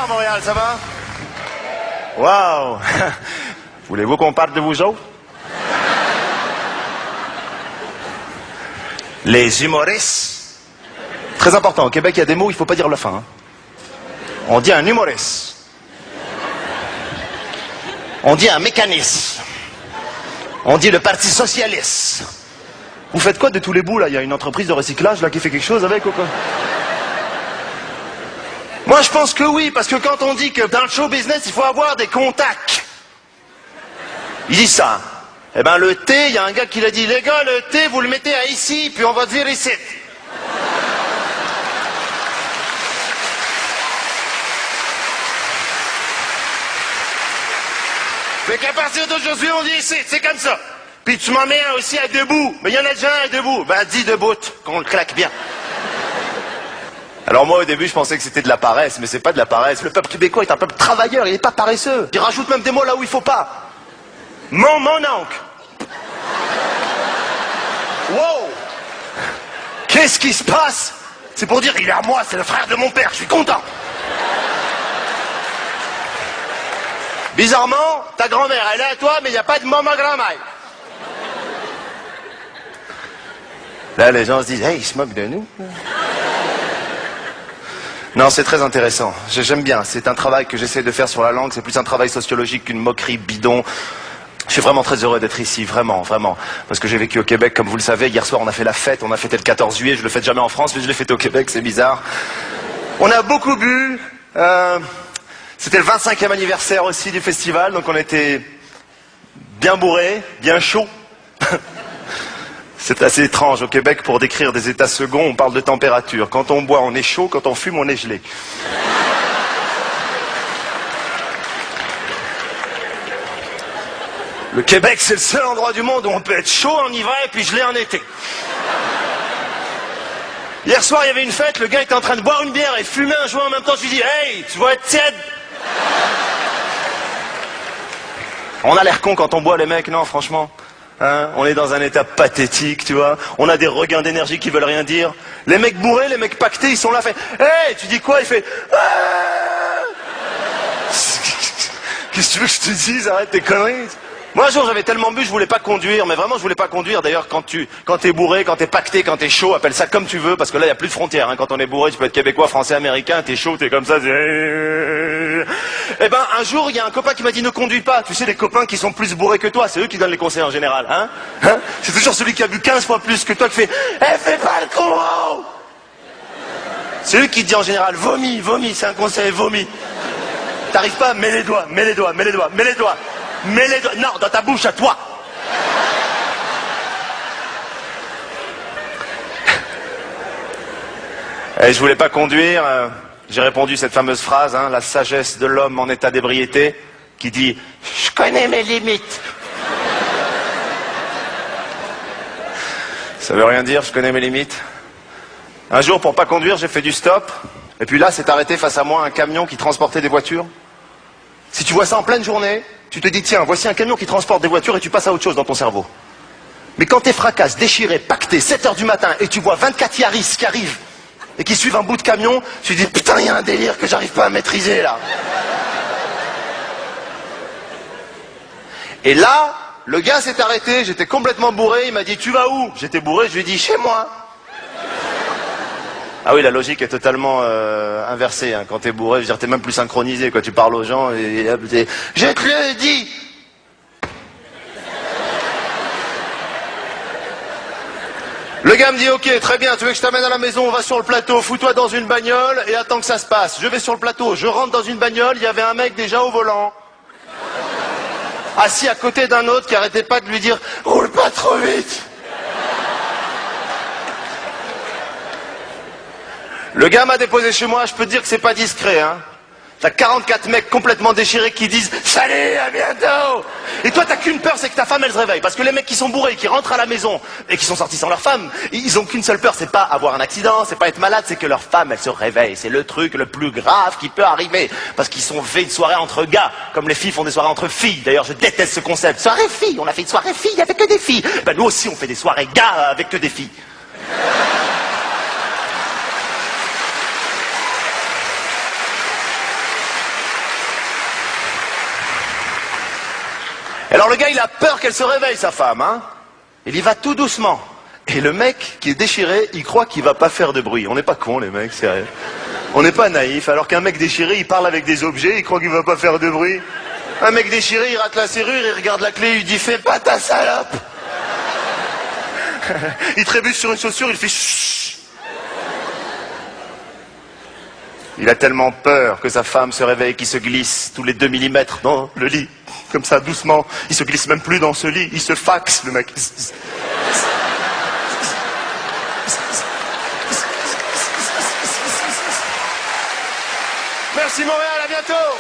Bonsoir Montréal, ça va? Waouh! Voulez-vous qu'on parle de vous autres? Les humoristes. Très important, au Québec, il y a des mots, il ne faut pas dire le fin. Hein. On dit un humoriste. On dit un mécanisme. On dit le Parti socialiste. Vous faites quoi de tous les bouts, là? Il y a une entreprise de recyclage, là, qui fait quelque chose avec ou quoi? Moi, je pense que oui, parce que quand on dit que dans le show business, il faut avoir des contacts. Il dit ça. Eh ben, le thé, il y a un gars qui l'a dit, les gars, le thé, vous le mettez à ici, puis on va dire ici. Mais qu'à partir d'aujourd'hui, on dit ici, c'est comme ça. Puis tu m'en mets un aussi à debout. Mais il y en a déjà un à debout. Ben, dis debout, qu'on le claque bien. Alors moi, au début, je pensais que c'était de la paresse, mais c'est pas de la paresse. Le peuple québécois est un peuple travailleur, il n'est pas paresseux. Il rajoute même des mots là où il faut pas. Mon oncle. Wow. Qu'est-ce qui se passe? C'est pour dire, il est à moi, c'est le frère de mon père, je suis content. Bizarrement, ta grand-mère, elle est à toi, mais il n'y a pas de maman grand-mère. Là, les gens se disent, hey, ils se moquent de nous. Non, c'est très intéressant. J'aime bien. C'est un travail que j'essaie de faire sur la langue. C'est plus un travail sociologique qu'une moquerie bidon. Je suis vraiment très heureux d'être ici, vraiment, vraiment. Parce que j'ai vécu au Québec, comme vous le savez. Hier soir, on a fait la fête. On a fêté le 14 juillet. Je le fête jamais en France, mais je l'ai fêté au Québec. C'est bizarre. On a beaucoup bu. C'était le 25e anniversaire aussi du festival. Donc on était bien bourrés, bien chauds. C'est assez étrange au Québec pour décrire des états seconds, on parle de température. Quand on boit, on est chaud, quand on fume, on est gelé. Le Québec, c'est le seul endroit du monde où on peut être chaud en hiver et puis gelé en été. Hier soir, il y avait une fête, le gars était en train de boire une bière et fumer un joint en même temps. Je lui dis, hey, tu vas être tiède. On a l'air con quand on boit, les mecs, non, franchement. Hein, on est dans un état pathétique, tu vois. On a des regains d'énergie qui veulent rien dire. Les mecs bourrés, les mecs pactés, ils sont là, fait hey, tu dis quoi? Il fait qu'est-ce que tu veux que je te dise? Arrête tes conneries. Moi, un jour, j'avais tellement bu, je voulais pas conduire, mais vraiment, je voulais pas conduire. D'ailleurs, quand t'es bourré, quand t'es pacté, quand t'es chaud, appelle ça comme tu veux, parce que là, il y a plus de frontières. Hein. Quand on est bourré, tu peux être québécois, français, américain, t'es chaud, t'es comme ça. Eh ben, un jour, il y a un copain qui m'a dit ne conduis pas. Tu sais, les copains qui sont plus bourrés que toi, c'est eux qui donnent les conseils en général, hein, c'est toujours celui qui a bu 15 fois plus que toi qui fait fais pas le con. C'est lui qui te dit en général vomis, vomis, c'est un conseil, vomis. T'arrives pas, mets les doigts, mets les doigts, mets les doigts, mets les doigts. Mets les doigts. Non, dans ta bouche à toi. Et je voulais pas conduire. J'ai répondu cette fameuse phrase, hein, la sagesse de l'homme en état d'ébriété, qui dit « Je connais mes limites ». Ça veut rien dire, je connais mes limites. Un jour, pour pas conduire, j'ai fait du stop. Et puis là, s'est arrêté face à moi un camion qui transportait des voitures. Si tu vois ça en pleine journée, tu te dis, tiens, voici un camion qui transporte des voitures et tu passes à autre chose dans ton cerveau. Mais quand t'es fracasse, déchiré, pacté, 7 heures du matin et tu vois 24 Yaris qui arrivent et qui suivent un bout de camion, tu te dis, putain, il y a un délire que j'arrive pas à maîtriser là. Et là, le gars s'est arrêté, j'étais complètement bourré, il m'a dit, tu vas où? J'étais bourré, je lui ai dit, chez moi. Ah oui, la logique est totalement inversée. Hein. Quand t'es bourré, je veux dire, t'es même plus synchronisé. Quand tu parles aux gens, et je te le dis. Le gars me dit, ok, très bien, tu veux que je t'amène à la maison, on va sur le plateau, fous-toi dans une bagnole et attends que ça se passe. Je vais sur le plateau, je rentre dans une bagnole, il y avait un mec déjà au volant. Assis à côté d'un autre qui arrêtait pas de lui dire, roule pas trop vite. Le gars m'a déposé chez moi, je peux te dire que c'est pas discret, hein. T'as 44 mecs complètement déchirés qui disent « Salut, à bientôt !» Et toi, t'as qu'une peur, c'est que ta femme, elle se réveille. Parce que les mecs qui sont bourrés, qui rentrent à la maison et qui sont sortis sans leur femme, ils ont qu'une seule peur, c'est pas avoir un accident, c'est pas être malade, c'est que leur femme, elle se réveille. C'est le truc le plus grave qui peut arriver. Parce qu'ils sont fait une soirée entre gars, comme les filles font des soirées entre filles. D'ailleurs, je déteste ce concept. Soirée filles, on a fait une soirée filles avec que des filles. Ben nous aussi, on fait des soirées gars avec que des filles. Alors le gars, il a peur qu'elle se réveille, sa femme, hein. Il y va tout doucement. Et le mec qui est déchiré, il croit qu'il va pas faire de bruit. On n'est pas cons, les mecs, sérieux. On n'est pas naïfs. Alors qu'un mec déchiré, il parle avec des objets, il croit qu'il va pas faire de bruit. Un mec déchiré, il rate la serrure, il regarde la clé, il dit « Fais pas ta salope !» Il trébuche sur une chaussure, il fait « Chut !» Il a tellement peur que sa femme se réveille qu'il se glisse tous les 2 millimètres dans le lit. Comme ça, doucement. Il se glisse même plus dans ce lit, il se faxe, le mec. Merci Montréal, à bientôt.